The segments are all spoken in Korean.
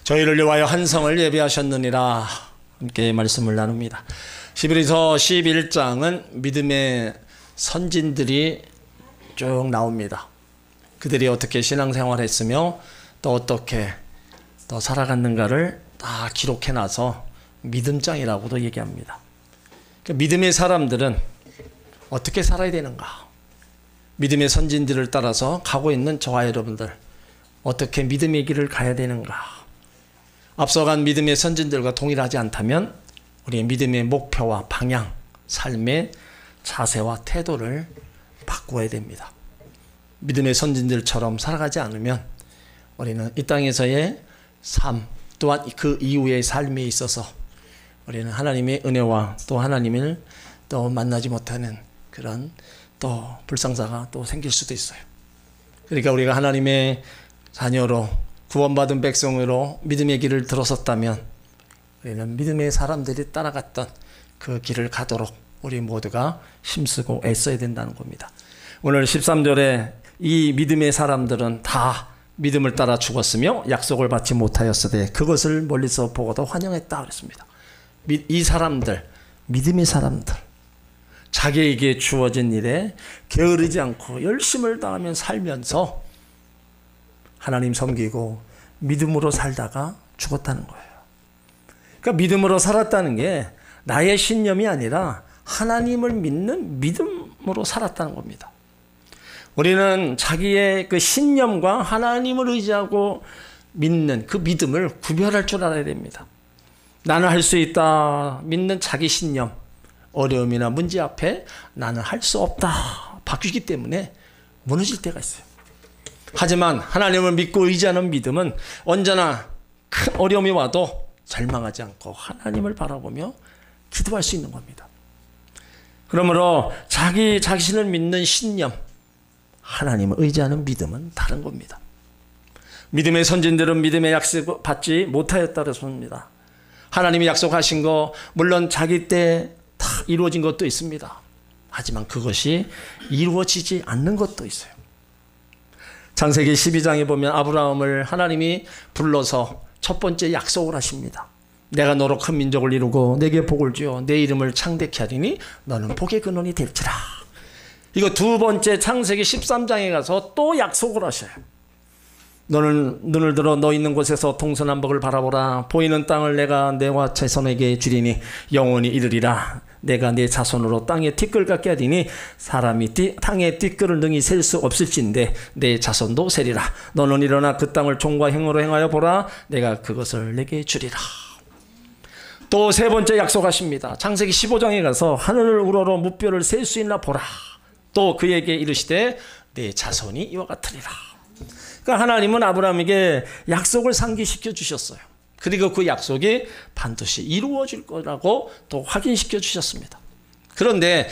저희를 위하여 한 성을 예비하셨느니라. 함께 말씀을 나눕니다. 히브리서 11장은 믿음의 선진들이 쭉 나옵니다. 그들이 어떻게 신앙생활을 했으며 또 어떻게 또 살아갔는가를 다 기록해놔서 믿음장이라고도 얘기합니다. 믿음의 사람들은 어떻게 살아야 되는가? 믿음의 선진들을 따라서 가고 있는 저와 여러분들 어떻게 믿음의 길을 가야 되는가? 앞서간 믿음의 선진들과 동일하지 않다면 우리의 믿음의 목표와 방향, 삶의 자세와 태도를 바꾸어야 됩니다. 믿음의 선진들처럼 살아가지 않으면 우리는 이 땅에서의 삶 또한 그 이후의 삶에 있어서 우리는 하나님의 은혜와 또 하나님을 또 만나지 못하는 그런 또 불상사가 또 생길 수도 있어요. 그러니까 우리가 하나님의 자녀로 구원받은 백성으로 믿음의 길을 들어섰다면 우리는 믿음의 사람들이 따라갔던 그 길을 가도록 우리 모두가 힘쓰고 애써야 된다는 겁니다. 오늘 13절에 이 믿음의 사람들은 다 믿음을 따라 죽었으며 약속을 받지 못하였으되 그것을 멀리서 보고도 환영했다 그랬습니다. 이 사람들, 믿음의 사람들, 자기에게 주어진 일에 게으르지 않고 열심을 다하며 살면서 하나님 섬기고 믿음으로 살다가 죽었다는 거예요. 그러니까 믿음으로 살았다는 게 나의 신념이 아니라 하나님을 믿는 믿음으로 살았다는 겁니다. 우리는 자기의 그 신념과 하나님을 의지하고 믿는 그 믿음을 구별할 줄 알아야 됩니다. 나는 할 수 있다 믿는 자기 신념, 어려움이나 문제 앞에 나는 할 수 없다 바뀌기 때문에 무너질 때가 있어요. 하지만 하나님을 믿고 의지하는 믿음은 언제나 큰 어려움이 와도 절망하지 않고 하나님을 바라보며 기도할 수 있는 겁니다. 그러므로 자기 자신을 믿는 신념, 하나님을 의지하는 믿음은 다른 겁니다. 믿음의 선진들은 믿음의 약속을 받지 못하였다 그랬습니다. 하나님이 약속하신 거 물론 자기 때 다 이루어진 것도 있습니다. 하지만 그것이 이루어지지 않는 것도 있어요. 창세기 12장에 보면 아브라함을 하나님이 불러서 첫 번째 약속을 하십니다. 내가 너로 큰 민족을 이루고 내게 복을 주어 내 이름을 창대케 하리니 너는 복의 근원이 될지라. 이거 두 번째 창세기 13장에 가서 또 약속을 하셔요. 너는 눈을 들어 너 있는 곳에서 동서남북을 바라보라. 보이는 땅을 내가 내와 자손에게 주리니 영원히 이르리라. 내가 내 자손으로 땅에 티끌 같게 하리니 사람이 땅에 티끌을 능히 셀 수 없을진데 내 자손도 세리라. 너는 일어나 그 땅을 종과 행으로 행하여 보라. 내가 그것을 내게 주리라. 또 세 번째 약속하십니다. 창세기 15장에 가서 하늘을 우러러 무뼈를 셀 수 있나 보라. 또 그에게 이르시되 내 자손이 이와 같으리라. 그러니까 하나님은 아브라함에게 약속을 상기시켜 주셨어요. 그리고 그 약속이 반드시 이루어질 거라고 또 확인시켜 주셨습니다. 그런데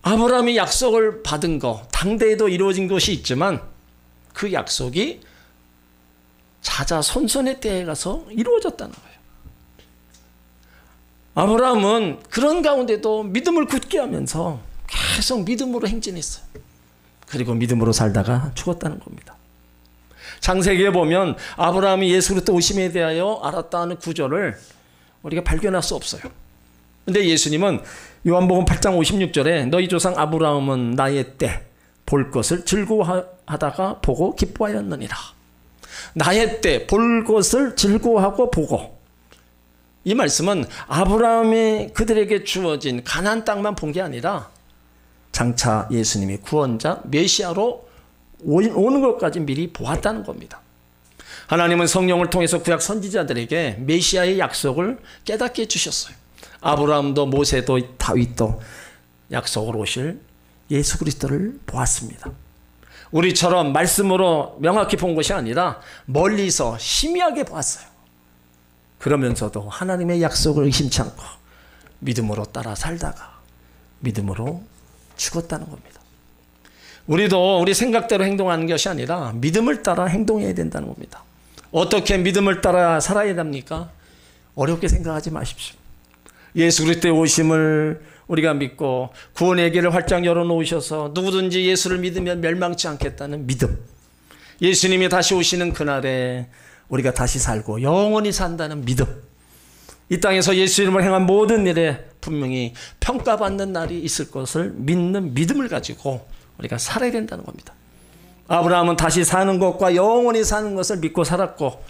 아브라함이 약속을 받은 거, 당대에도 이루어진 것이 있지만 그 약속이 자자손손의 때에 가서 이루어졌다는 거예요. 아브라함은 그런 가운데도 믿음을 굳게 하면서 계속 믿음으로 행진했어요. 그리고 믿음으로 살다가 죽었다는 겁니다. 창세기에 보면 아브라함이 예수 그리스도 오심에 대하여 알았다 하는 구절을 우리가 발견할 수 없어요. 그런데 예수님은 요한복음 8장 56절에 너희 조상 아브라함은 나의 때 볼 것을 즐거워하다가 보고 기뻐하였느니라. 나의 때 볼 것을 즐거워하고 보고, 이 말씀은 아브라함이 그들에게 주어진 가나안 땅만 본 게 아니라 장차 예수님이 구원자 메시아로 오는 것까지 미리 보았다는 겁니다. 하나님은 성령을 통해서 구약 선지자들에게 메시아의 약속을 깨닫게 해주셨어요. 아브라함도 모세도 다윗도 약속을 오실 예수 그리스도를 보았습니다. 우리처럼 말씀으로 명확히 본 것이 아니라 멀리서 희미하게 보았어요. 그러면서도 하나님의 약속을 의심치 않고 믿음으로 따라 살다가 믿음으로 죽었다는 겁니다. 우리도 우리 생각대로 행동하는 것이 아니라 믿음을 따라 행동해야 된다는 겁니다. 어떻게 믿음을 따라 살아야 됩니까? 어렵게 생각하지 마십시오. 예수 그리스도의 오심을 우리가 믿고 구원의 길을 활짝 열어놓으셔서 누구든지 예수를 믿으면 멸망치 않겠다는 믿음. 예수님이 다시 오시는 그날에 우리가 다시 살고 영원히 산다는 믿음, 이 땅에서 예수 이름으로 행한 모든 일에 분명히 평가받는 날이 있을 것을 믿는 믿음을 가지고 우리가 살아야 된다는 겁니다. 아브라함은 다시 사는 것과 영원히 사는 것을 믿고 살았고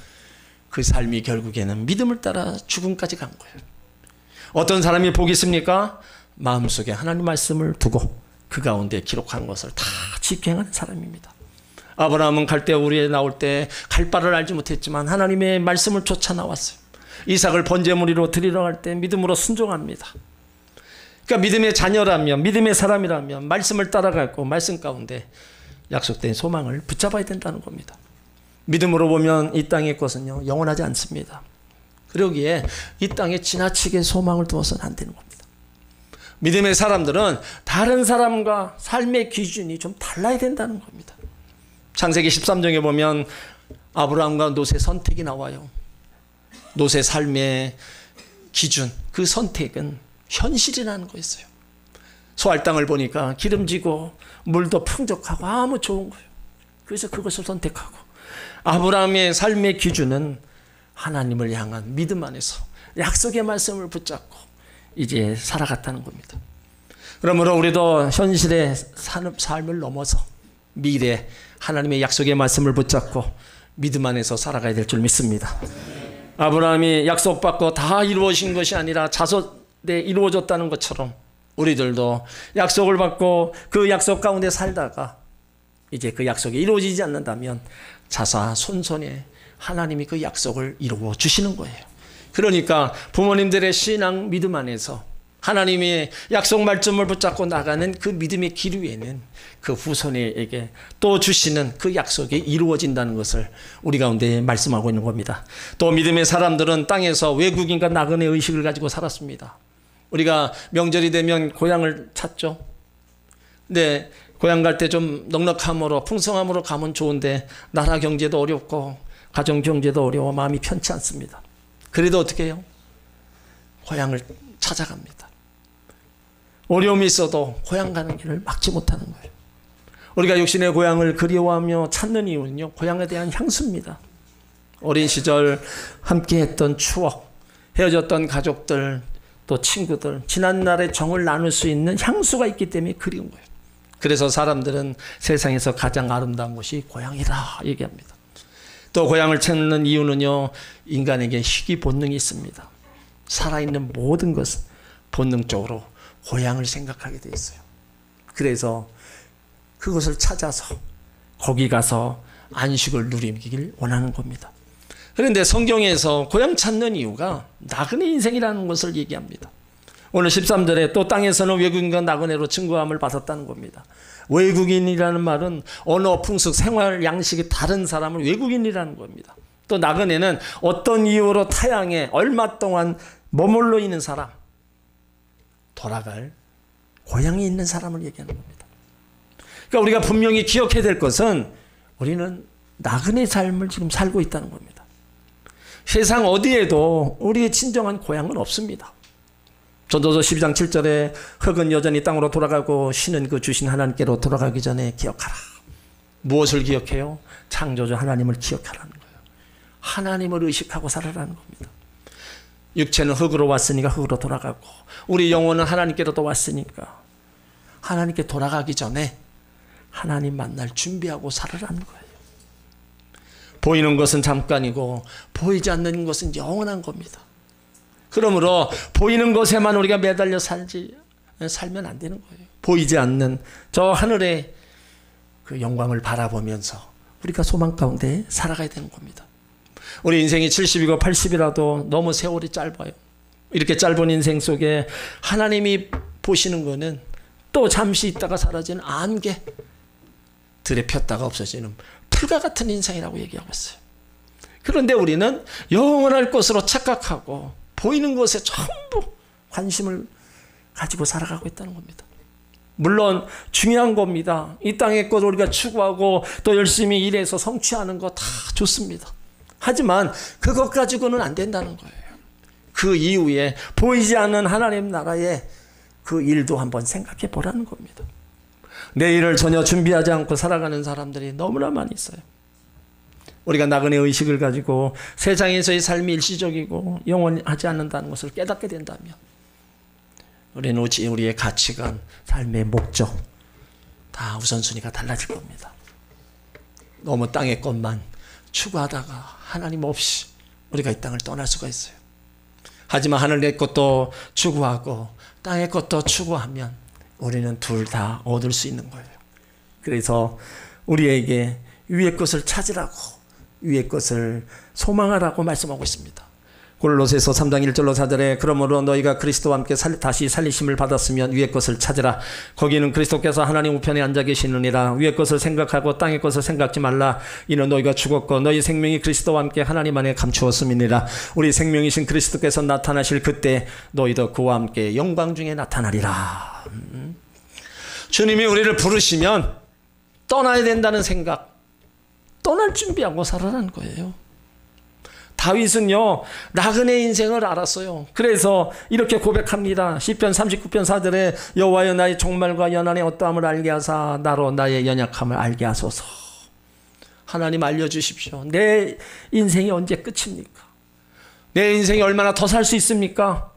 그 삶이 결국에는 믿음을 따라 죽음까지 간 거예요. 어떤 사람이 복이 있습니까? 마음속에 하나님 말씀을 두고 그 가운데 기록한 것을 다 지켜행하는 사람입니다. 아브라함은 갈대우리에 나올 때 갈 바를 알지 못했지만 하나님의 말씀을 쫓아 나왔어요. 이삭을 번제물로 드리러 갈 때 믿음으로 순종합니다. 그러니까 믿음의 자녀라면, 믿음의 사람이라면 말씀을 따라가고 말씀 가운데 약속된 소망을 붙잡아야 된다는 겁니다. 믿음으로 보면 이 땅의 것은요 영원하지 않습니다. 그러기에 이 땅에 지나치게 소망을 두어서는 안 되는 겁니다. 믿음의 사람들은 다른 사람과 삶의 기준이 좀 달라야 된다는 겁니다. 창세기 13장에 보면 아브라함과 롯의 선택이 나와요. 롯의 삶의 기준, 그 선택은 현실이라는 거였어요. 소할 땅을 보니까 기름지고 물도 풍족하고 아무 좋은 거예요. 그래서 그것을 선택하고, 아브라함의 삶의 기준은 하나님을 향한 믿음 안에서 약속의 말씀을 붙잡고 이제 살아갔다는 겁니다. 그러므로 우리도 현실의 삶을 넘어서 미래 하나님의 약속의 말씀을 붙잡고 믿음 안에서 살아가야 될 줄 믿습니다. 아브라함이 약속받고 다 이루어진 것이 아니라 자손에 이루어졌다는 것처럼 우리들도 약속을 받고 그 약속 가운데 살다가 이제 그 약속이 이루어지지 않는다면 자사 손손에 하나님이 그 약속을 이루어 주시는 거예요. 그러니까 부모님들의 신앙 믿음 안에서 하나님의 약속 말씀을 붙잡고 나가는 그 믿음의 길 위에는 그 후손에게 또 주시는 그 약속이 이루어진다는 것을 우리 가운데 말씀하고 있는 겁니다. 또 믿음의 사람들은 땅에서 외국인과 나그네 의식을 가지고 살았습니다. 우리가 명절이 되면 고향을 찾죠. 근데 고향 갈 때 좀 넉넉함으로 풍성함으로 가면 좋은데 나라 경제도 어렵고 가정 경제도 어려워 마음이 편치 않습니다. 그래도 어떻게 해요? 고향을 찾아갑니다. 어려움이 있어도 고향 가는 길을 막지 못하는 거예요. 우리가 육신의 고향을 그리워하며 찾는 이유는요, 고향에 대한 향수입니다. 어린 시절 함께 했던 추억, 헤어졌던 가족들, 또 친구들, 지난날의 정을 나눌 수 있는 향수가 있기 때문에 그리운 거예요. 그래서 사람들은 세상에서 가장 아름다운 곳이 고향이라 얘기합니다. 또 고향을 찾는 이유는요, 인간에게 희귀 본능이 있습니다. 살아있는 모든 것은 본능적으로 고향을 생각하게 돼 있어요. 그래서 그것을 찾아서 거기 가서 안식을 누리길 원하는 겁니다. 그런데 성경에서 고향 찾는 이유가 나그네 인생이라는 것을 얘기합니다. 오늘 13절에 또 땅에서는 외국인과 나그네로 증거함을 받았다는 겁니다. 외국인이라는 말은 언어, 풍습, 생활 양식이 다른 사람을 외국인이라는 겁니다. 또 나그네는 어떤 이유로 타향에 얼마 동안 머물러 있는 사람, 돌아갈 고향이 있는 사람을 얘기하는 겁니다. 그러니까 우리가 분명히 기억해야 될 것은 우리는 나그네 삶을 지금 살고 있다는 겁니다. 세상 어디에도 우리의 진정한 고향은 없습니다. 전도서 12장 7절에 흙은 여전히 땅으로 돌아가고 신은 그 주신 하나님께로 돌아가기 전에 기억하라. 무엇을 기억해요? 창조주 하나님을 기억하라는 거예요. 하나님을 의식하고 살아라는 겁니다. 육체는 흙으로 왔으니까 흙으로 돌아가고, 우리 영혼은 하나님께로 또 왔으니까 하나님께 돌아가기 전에 하나님 만날 준비하고 살아라는 거예요. 보이는 것은 잠깐이고 보이지 않는 것은 영원한 겁니다. 그러므로 보이는 것에만 우리가 매달려 살면 안 되는 거예요. 보이지 않는 저 하늘의 그 영광을 바라보면서 우리가 소망 가운데 살아가야 되는 겁니다. 우리 인생이 70이고 80이라도 너무 세월이 짧아요. 이렇게 짧은 인생 속에 하나님이 보시는 거는 또 잠시 있다가 사라지는 안개, 들에 폈다가 없어지는 풀과 같은 인생이라고 얘기하고 있어요. 그런데 우리는 영원할 것으로 착각하고 보이는 것에 전부 관심을 가지고 살아가고 있다는 겁니다. 물론 중요한 겁니다. 이 땅의 것 우리가 추구하고 또 열심히 일해서 성취하는 거 다 좋습니다. 하지만 그것 가지고는 안 된다는 거예요. 그 이후에 보이지 않는 하나님 나라의 그 일도 한번 생각해 보라는 겁니다. 내일을 전혀 준비하지 않고 살아가는 사람들이 너무나 많이 있어요. 우리가 나그네 의식을 가지고 세상에서의 삶이 일시적이고 영원하지 않는다는 것을 깨닫게 된다면 우리는 우리의 가치관, 삶의 목적 다 우선순위가 달라질 겁니다. 너무 땅의 것만 추구하다가 하나님 없이 우리가 이 땅을 떠날 수가 있어요. 하지만 하늘의 것도 추구하고 땅의 것도 추구하면 우리는 둘 다 얻을 수 있는 거예요. 그래서 우리에게 위의 것을 찾으라고, 위의 것을 소망하라고 말씀하고 있습니다. 골로새서 3장 1절로 4절에 그러므로 너희가 그리스도와 함께 다시 살리심을 받았으면 위의 것을 찾으라. 거기는 그리스도께서 하나님 우편에 앉아 계시느니라. 위의 것을 생각하고 땅의 것을 생각지 말라. 이는 너희가 죽었고 너희 생명이 그리스도와 함께 하나님 안에 감추었음이니라. 우리 생명이신 그리스도께서 나타나실 그때 너희도 그와 함께 영광 중에 나타나리라. 주님이 우리를 부르시면 떠나야 된다는 생각, 떠날 준비하고 살아라는 거예요. 다윗은요, 나그네 인생을 알았어요. 그래서 이렇게 고백합니다. 시편 39편 4절에 여호와여 나의 종말과 연한의 어떠함을 알게 하사 나로 나의 연약함을 알게 하소서. 하나님 알려주십시오. 내 인생이 언제 끝입니까? 내 인생이 얼마나 더 살 수 있습니까?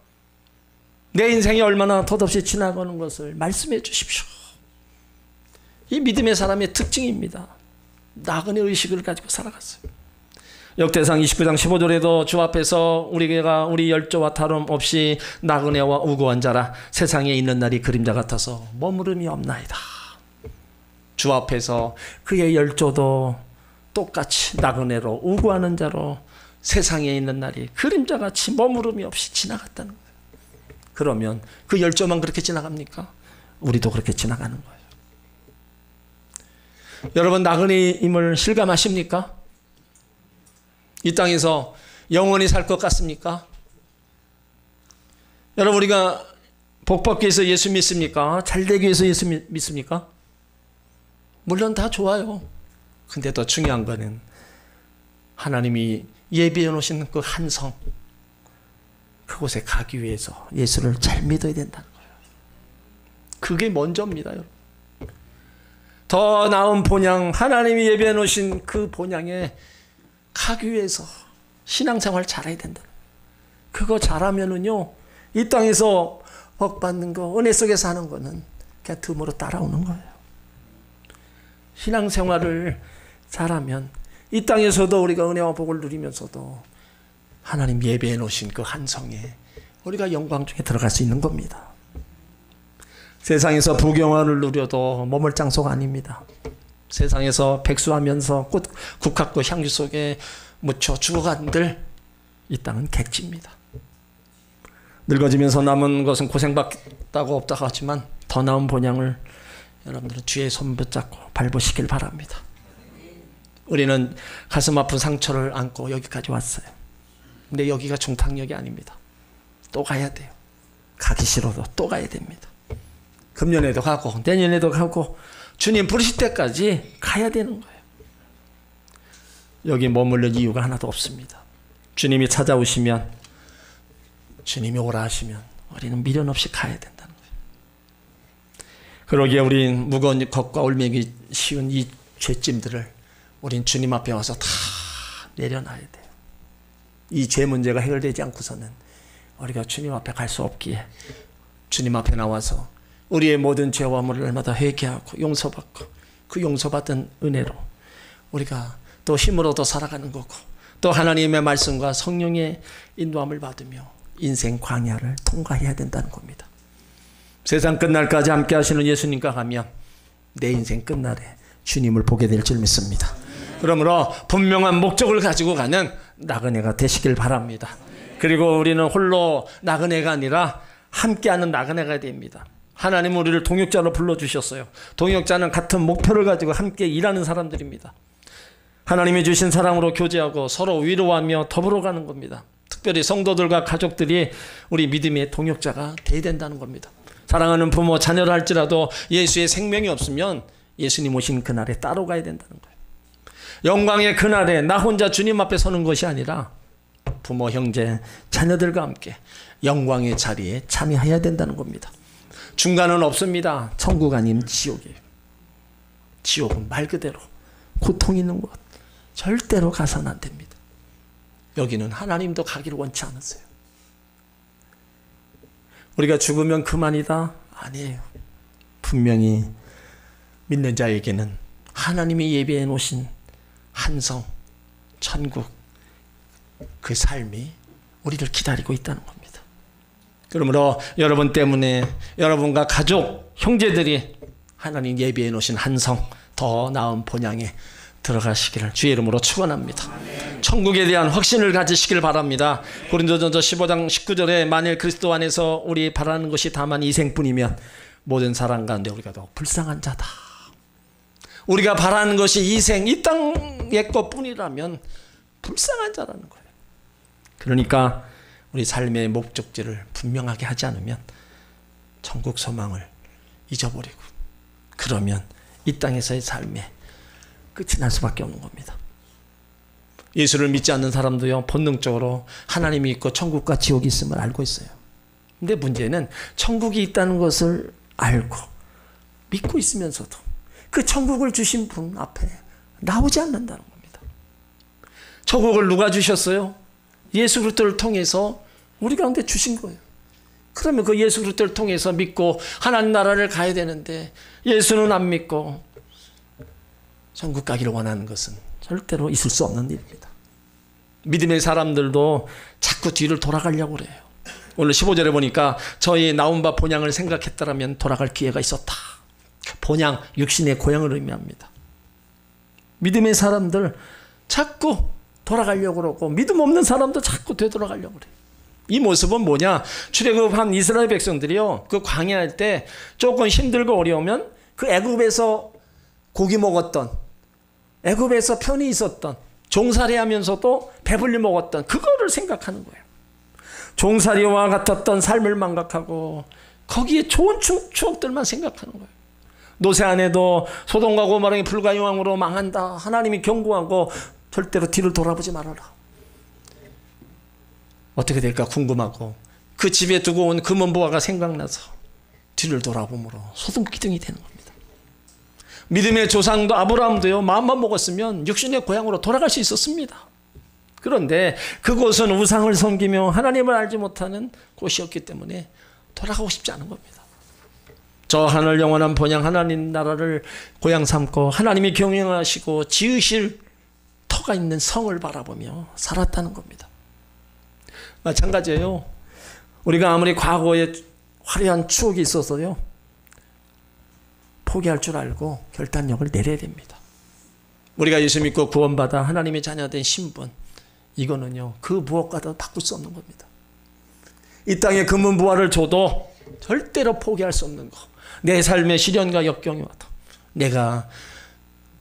내 인생이 얼마나 덧없이 지나가는 것을 말씀해 주십시오. 이 믿음의 사람의 특징입니다. 나그네 의식을 가지고 살아갔어요. 역대상 29장 15절에도 주 앞에서 우리가 우리 열조와 다름없이 나그네와 우고한 자라. 세상에 있는 날이 그림자 같아서 머무름이 없나이다. 주 앞에서 그의 열조도 똑같이 나그네로 우고하는 자로 세상에 있는 날이 그림자같이 머무름이 없이 지나갔다는 거예요. 그러면 그 열조만 그렇게 지나갑니까? 우리도 그렇게 지나가는 거예요. 여러분, 나그네임을 실감하십니까? 이 땅에서 영원히 살 것 같습니까? 여러분, 우리가 복 받기 위해서 예수 믿습니까? 잘 되기 위해서 예수 믿습니까? 물론 다 좋아요. 근데 더 중요한 거는 하나님이 예비해 놓으신 그 한 성, 그곳에 가기 위해서 예수를 잘 믿어야 된다는 거예요. 그게 먼저입니다, 여러분. 더 나은 본향, 하나님이 예비해 놓으신 그 본향에 가기 위해서 신앙생활 잘해야 된다. 그거 잘하면은요, 이 땅에서 복 받는 거, 은혜 속에 사는 거는 그냥 틈으로 따라오는 거예요. 신앙생활을 잘하면 이 땅에서도 우리가 은혜와 복을 누리면서도 하나님 예배해 놓으신 그 한 성에 우리가 영광 중에 들어갈 수 있는 겁니다. 세상에서 부경화를 누려도 머물 장소가 아닙니다. 세상에서 백수하면서 국학고 향유 속에 묻혀 죽어간들 이 땅은 객지입니다. 늙어지면서 남은 것은 고생받다고 없다고 하지만 더 나은 본향을 여러분들은 주의 손 붙잡고 밟으시길 바랍니다. 우리는 가슴 아픈 상처를 안고 여기까지 왔어요. 근데 여기가 중탕역이 아닙니다. 또 가야 돼요. 가기 싫어도 또 가야 됩니다. 금년에도 가고 내년에도 가고 주님 부르실 때까지 가야 되는 거예요. 여기 머물는 이유가 하나도 없습니다. 주님이 찾아오시면, 주님이 오라 하시면 우리는 미련 없이 가야 된다는 거예요. 그러기에 우린 무거운 것과 올매기 쉬운 이 죄짐들을 우린 주님 앞에 와서 다 내려놔야 돼요. 이 죄 문제가 해결되지 않고서는 우리가 주님 앞에 갈 수 없기에 주님 앞에 나와서 우리의 모든 죄와 물을 날마다 회개하고 용서받고 그 용서받은 은혜로 우리가 또 힘으로 더 살아가는 거고, 또 하나님의 말씀과 성령의 인도함을 받으며 인생 광야를 통과해야 된다는 겁니다. 세상 끝날까지 함께 하시는 예수님과 가면 내 인생 끝날에 주님을 보게 될 줄 믿습니다. 그러므로 분명한 목적을 가지고 가는 나그네가 되시길 바랍니다. 그리고 우리는 홀로 나그네가 아니라 함께하는 나그네가 됩니다. 하나님은 우리를 동역자로 불러주셨어요. 동역자는 같은 목표를 가지고 함께 일하는 사람들입니다. 하나님이 주신 사랑으로 교제하고 서로 위로하며 더불어 가는 겁니다. 특별히 성도들과 가족들이 우리 믿음의 동역자가 되어야 된다는 겁니다. 사랑하는 부모, 자녀를 할지라도 예수의 생명이 없으면 예수님 오신 그날에 따로 가야 된다는 거예요. 영광의 그날에 나 혼자 주님 앞에 서는 것이 아니라 부모, 형제, 자녀들과 함께 영광의 자리에 참여해야 된다는 겁니다. 중간은 없습니다. 천국 아님 지옥이에요. 지옥은 말 그대로 고통 있는 곳, 절대로 가서는 안 됩니다. 여기는 하나님도 가기를 원치 않으세요. 우리가 죽으면 그만이다? 아니에요. 분명히 믿는 자에게는 하나님이 예비해 놓으신 한성, 천국, 그 삶이 우리를 기다리고 있다는 겁니다. 그러므로 여러분 때문에 여러분과 가족, 형제들이 하나님 예비해 놓으신 한성, 더 나은 본향에 들어가시기를 주의 이름으로 축원합니다. 천국에 대한 확신을 가지시길 바랍니다. 고린도전서 15장 19절에 만일 그리스도 안에서 우리 바라는 것이 다만 이생뿐이면 모든 사람 가운데 우리가 더 불쌍한 자다. 우리가 바라는 것이 이생, 이 땅의 것뿐이라면 불쌍한 자라는 거예요. 그러니까 우리 삶의 목적지를 분명하게 하지 않으면 천국 소망을 잊어버리고, 그러면 이 땅에서의 삶에 끝이 날 수밖에 없는 겁니다. 예수를 믿지 않는 사람도요, 본능적으로 하나님이 있고 천국과 지옥이 있음을 알고 있어요. 근데 문제는 천국이 있다는 것을 알고 믿고 있으면서도 그 천국을 주신 분 앞에 나오지 않는다는 겁니다. 천국을 누가 주셨어요? 예수 그리스도를 통해서 우리 가운데 주신 거예요. 그러면 그 예수 그리스도를 통해서 믿고 하나님 나라를 가야 되는데 예수는 안 믿고 천국 가기를 원하는 것은 절대로 있을 수 없는 일입니다. 믿음의 사람들도 자꾸 뒤를 돌아가려고 그래요. 오늘 15절에 보니까 저희 나온 바 본향을 생각했더라면 돌아갈 기회가 있었다. 본향, 육신의 고향을 의미합니다. 믿음의 사람들 자꾸 돌아가려고 그러고 믿음 없는 사람도 자꾸 되돌아가려고 그래요. 이 모습은 뭐냐? 출애굽한 이스라엘 백성들이요, 그 광야할 때 조금 힘들고 어려우면 그 애굽에서 고기 먹었던, 애굽에서 편히 있었던, 종살이 하면서도 배불리 먹었던 그거를 생각하는 거예요. 종살이와 같았던 삶을 망각하고 거기에 좋은 추억들만 생각하는 거예요. 노새 안에도 소돔과 고모라의 불과 영광으로 망한다. 하나님이 경고하고 절대로 뒤를 돌아보지 말아라. 어떻게 될까 궁금하고 그 집에 두고 온 금은보화가 생각나서 뒤를 돌아보므로 소돔기둥이 되는 겁니다. 믿음의 조상도 아브라함도요, 마음만 먹었으면 육신의 고향으로 돌아갈 수 있었습니다. 그런데 그곳은 우상을 섬기며 하나님을 알지 못하는 곳이었기 때문에 돌아가고 싶지 않은 겁니다. 저 하늘 영원한 본향 하나님 나라를 고향 삼고 하나님이 경영하시고 지으실 터가 있는 성을 바라보며 살았다는 겁니다. 마찬가지예요. 우리가 아무리 과거에 화려한 추억이 있어서요, 포기할 줄 알고 결단력을 내려야 됩니다. 우리가 예수 믿고 구원받아 하나님의 자녀된 신분, 이거는요 그 무엇과도 바꿀 수 없는 겁니다. 이 땅에 금은보화를 줘도 절대로 포기할 수 없는 거, 내 삶의 시련과 역경이 와도 내가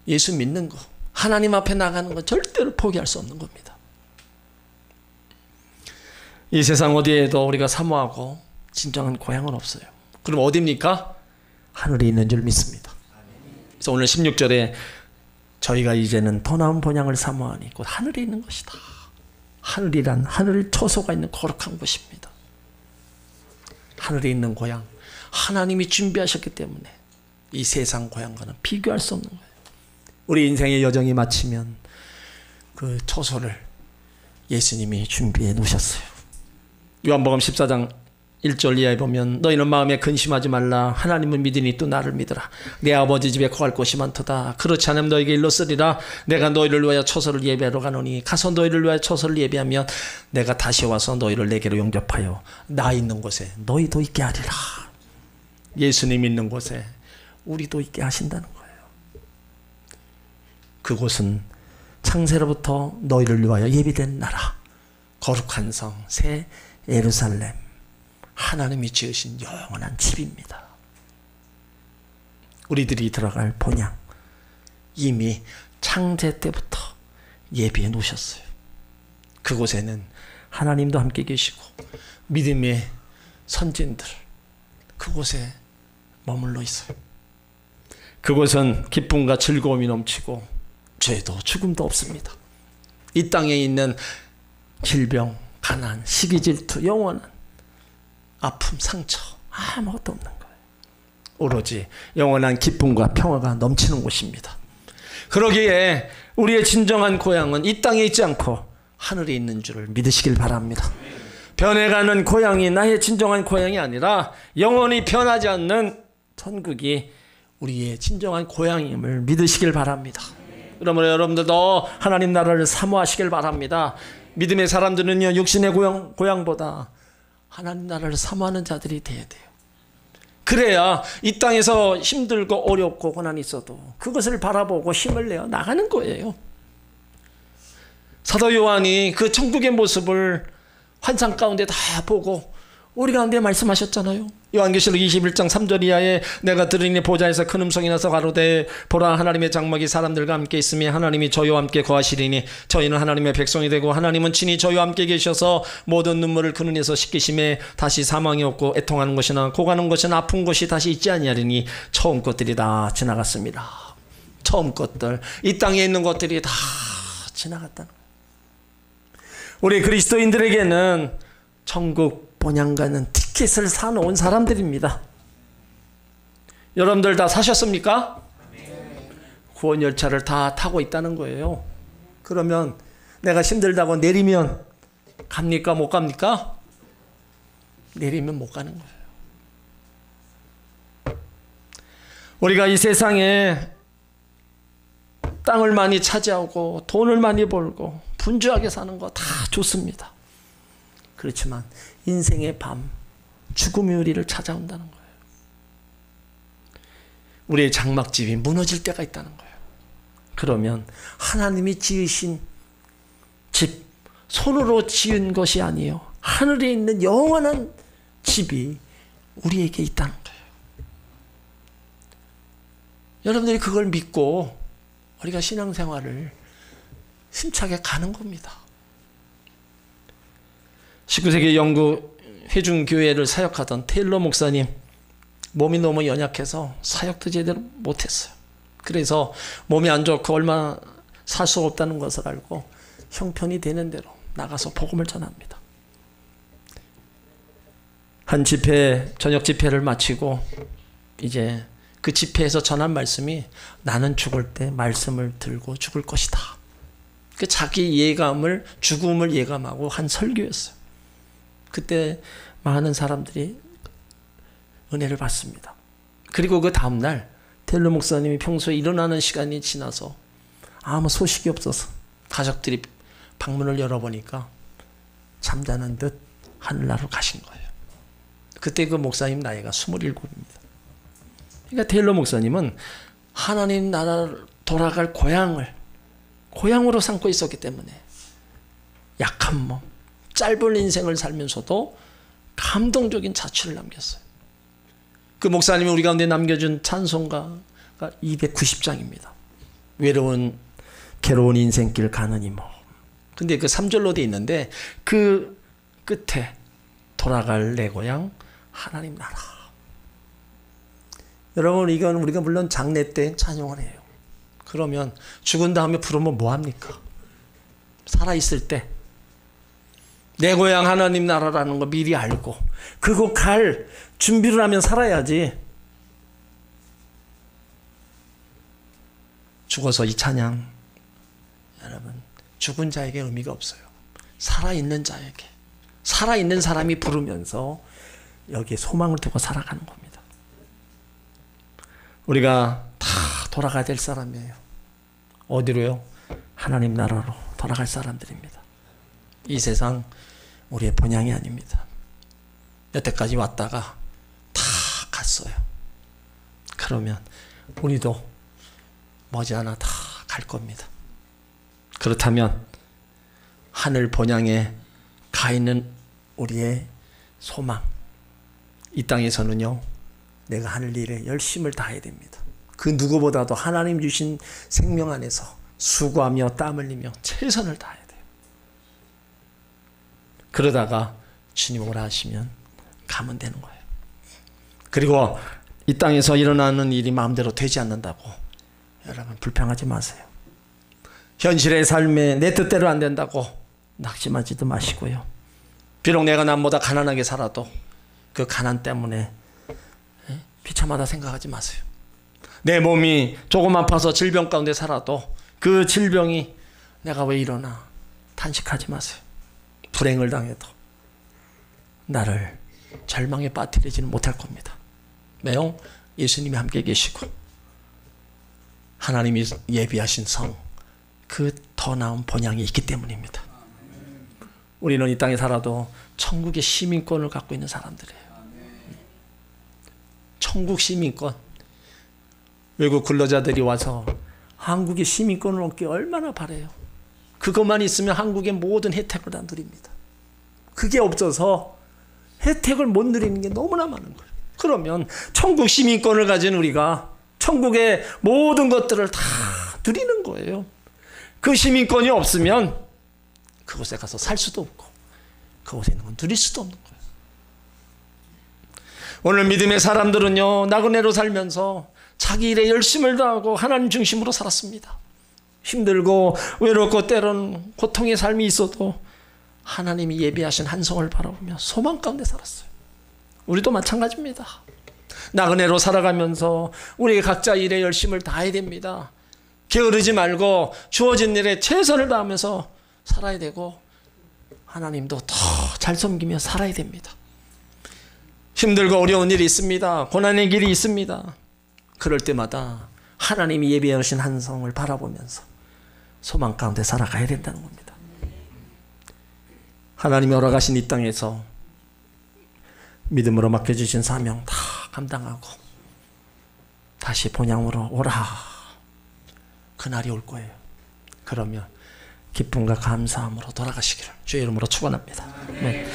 예수 믿는 거, 하나님 앞에 나가는 거 절대로 포기할 수 없는 겁니다. 이 세상 어디에도 우리가 사모하고 진정한 고향은 없어요. 그럼 어디입니까? 하늘에 있는 줄 믿습니다. 그래서 오늘 16절에 저희가 이제는 더 나은 본향을 사모하니 곧 하늘에 있는 것이다. 하늘이란 하늘 처소가 있는 거룩한 곳입니다. 하늘에 있는 고향, 하나님이 준비하셨기 때문에 이 세상 고향과는 비교할 수 없는 거예요. 우리 인생의 여정이 마치면 그 처소를 예수님이 준비해 놓으셨어요. 요한복음 14장 1절 이하에 보면 너희는 마음에 근심하지 말라. 하나님을 믿으니 또 나를 믿으라. 내 아버지 집에 거할 곳이 많도다. 그렇지 않으면 너희에게 일러 쓰리라. 내가 너희를 위하여 처소를 예비하러 가노니 가서 너희를 위하여 처소를 예비하면 내가 다시 와서 너희를 내게로 영접하여 나 있는 곳에 너희도 있게 하리라. 예수님 있는 곳에 우리도 있게 하신다는 거예요. 그곳은 창세로부터 너희를 위하여 예비된 나라, 거룩한 성, 새 예루살렘, 하나님이 지으신 영원한 집입니다. 우리들이 들어갈 본향, 이미 창세 때부터 예비해 놓으셨어요. 그곳에는 하나님도 함께 계시고 믿음의 선진들 그곳에 머물러 있어요. 그곳은 기쁨과 즐거움이 넘치고 죄도 죽음도 없습니다. 이 땅에 있는 질병, 가난, 시기, 질투, 영원한 아픔, 상처 아무것도 없는 거예요. 오로지 영원한 기쁨과 평화가 넘치는 곳입니다. 그러기에 우리의 진정한 고향은 이 땅에 있지 않고 하늘에 있는 줄을 믿으시길 바랍니다. 변해가는 고향이 나의 진정한 고향이 아니라 영원히 변하지 않는 천국이 우리의 진정한 고향임을 믿으시길 바랍니다. 그러므로 여러분들도 하나님 나라를 사모하시길 바랍니다. 믿음의 사람들은요, 육신의 고향보다 하나님 나라를 사모하는 자들이 돼야 돼요. 그래야 이 땅에서 힘들고 어렵고 고난이 있어도 그것을 바라보고 힘을 내어 나가는 거예요. 사도 요한이 그 천국의 모습을 환상 가운데 다 보고 우리 가운데 말씀하셨잖아요. 요한계시록 21장 3절 이하에 내가 들으니 보좌에서 큰 음성이 나서 가로되 보라 하나님의 장막이 사람들과 함께 있으며 하나님이 저희와 함께 거하시리니 저희는 하나님의 백성이 되고 하나님은 친히 저희와 함께 계셔서 모든 눈물을 그 눈에서 씻기심에 다시 사망이 없고 애통하는 것이나 고가는 것이나 아픈 것이 다시 있지 아니하리니 처음 것들이 다 지나갔습니다. 처음 것들, 이 땅에 있는 것들이 다 지나갔다는 거예요. 우리 그리스도인들에게는 천국 본향가는 티켓을 사놓은 사람들입니다. 여러분들 다 사셨습니까? 구원 열차를 다 타고 있다는 거예요. 그러면 내가 힘들다고 내리면 갑니까? 못 갑니까? 내리면 못 가는 거예요. 우리가 이 세상에 땅을 많이 차지하고 돈을 많이 벌고 분주하게 사는 거 다 좋습니다. 그렇지만 인생의 밤, 죽음이 우리를 찾아온다는 거예요. 우리의 장막집이 무너질 때가 있다는 거예요. 그러면 하나님이 지으신 집, 손으로 지은 것이 아니에요. 하늘에 있는 영원한 집이 우리에게 있다는 거예요. 여러분들이 그걸 믿고 우리가 신앙생활을 힘차게 가는 겁니다. 19세기 영국 회중교회를 사역하던 테일러 목사님, 몸이 너무 연약해서 사역도 제대로 못했어요. 그래서 몸이 안 좋고 얼마 살 수 없다는 것을 알고 형편이 되는 대로 나가서 복음을 전합니다. 한 집회, 저녁 집회를 마치고 이제 그 집회에서 전한 말씀이 나는 죽을 때 말씀을 들고 죽을 것이다. 그 자기 예감을, 죽음을 예감하고 한 설교였어요. 그때 많은 사람들이 은혜를 받습니다. 그리고 그 다음날 텔러 목사님이 평소에 일어나는 시간이 지나서 아무 소식이 없어서 가족들이 방문을 열어보니까 잠자는 듯 하늘나라로 가신 거예요. 그때 그 목사님 나이가 27입니다. 그러니까 테일러 목사님은 하나님 나라로 돌아갈 고향으로 삼고 있었기 때문에 약한 몸, 짧은 인생을 살면서도 감동적인 자취를 남겼어요. 그 목사님이 우리 가운데 남겨준 찬송가가 290장입니다. 외로운 괴로운 인생길 가는 이 몸. 근데 그 3절로 돼 있는데 그 끝에 돌아갈 내 고향 하나님 나라. 여러분, 이건 우리가 물론 장례 때 찬양을 해요. 그러면 죽은 다음에 부르면 뭐합니까? 살아있을 때 내 고향 하나님 나라라는 거 미리 알고 그곳 갈 준비를 하면 살아야지. 죽어서 이 찬양, 여러분, 죽은 자에게 의미가 없어요. 살아있는 자에게, 살아있는 사람이 부르면서 여기에 소망을 두고 살아가는 겁니다. 우리가 다 돌아가야 될 사람이에요. 어디로요? 하나님 나라로 돌아갈 사람들입니다. 이 세상 우리의 본향이 아닙니다. 여태까지 왔다가 다 갔어요. 그러면 우리도 머지않아 다 갈 겁니다. 그렇다면 하늘 본향에 가 있는 우리의 소망, 이 땅에서는요, 내가 하늘 일에 열심을 다해야 됩니다. 그 누구보다도 하나님 주신 생명 안에서 수고하며 땀 흘리며 최선을 다해야 돼요. 그러다가 주님 오라 하시면 가면 되는 거예요. 그리고 이 땅에서 일어나는 일이 마음대로 되지 않는다고 여러분 불평하지 마세요. 현실의 삶에 내 뜻대로 안 된다고 낙심하지도 마시고요. 비록 내가 남보다 가난하게 살아도 그 가난 때문에 비참하다 생각하지 마세요. 내 몸이 조금 아파서 질병 가운데 살아도 그 질병이 내가 왜 이러나 탄식하지 마세요. 불행을 당해도 나를 절망에 빠뜨리지는 못할 겁니다. 왜요? 예수님이 함께 계시고 하나님이 예비하신 성, 그 더 나은 본향이 있기 때문입니다. 우리는 이 땅에 살아도 천국의 시민권을 갖고 있는 사람들이에요. 천국 시민권. 외국 근로자들이 와서 한국의 시민권을 얻기 얼마나 바래요. 그것만 있으면 한국의 모든 혜택을 다 누립니다. 그게 없어서 혜택을 못 누리는 게 너무나 많은 거예요. 그러면 천국 시민권을 가진 우리가 천국의 모든 것들을 다 누리는 거예요. 그 시민권이 없으면 그곳에 가서 살 수도 없고 그곳에 있는 건 누릴 수도 없는 거예요. 오늘 믿음의 사람들은요, 나그네로 살면서 자기 일에 열심을 다하고 하나님 중심으로 살았습니다. 힘들고 외롭고 때로는 고통의 삶이 있어도 하나님이 예비하신 한 성을 바라보며 소망 가운데 살았어요. 우리도 마찬가지입니다. 나그네로 살아가면서 우리 각자 일에 열심을 다해야 됩니다. 게으르지 말고 주어진 일에 최선을 다하면서 살아야 되고 하나님도 더 잘 섬기며 살아야 됩니다. 힘들고 어려운 일이 있습니다. 고난의 길이 있습니다. 그럴 때마다 하나님이 예비하신 한 성을 바라보면서 소망 가운데 살아가야 된다는 겁니다. 하나님이 허락하신 이 땅에서 믿음으로 맡겨주신 사명 다 감당하고 다시 본향으로 오라. 그날이 올 거예요. 그러면 기쁨과 감사함으로 돌아가시기를 주의 이름으로 축원합니다. 네.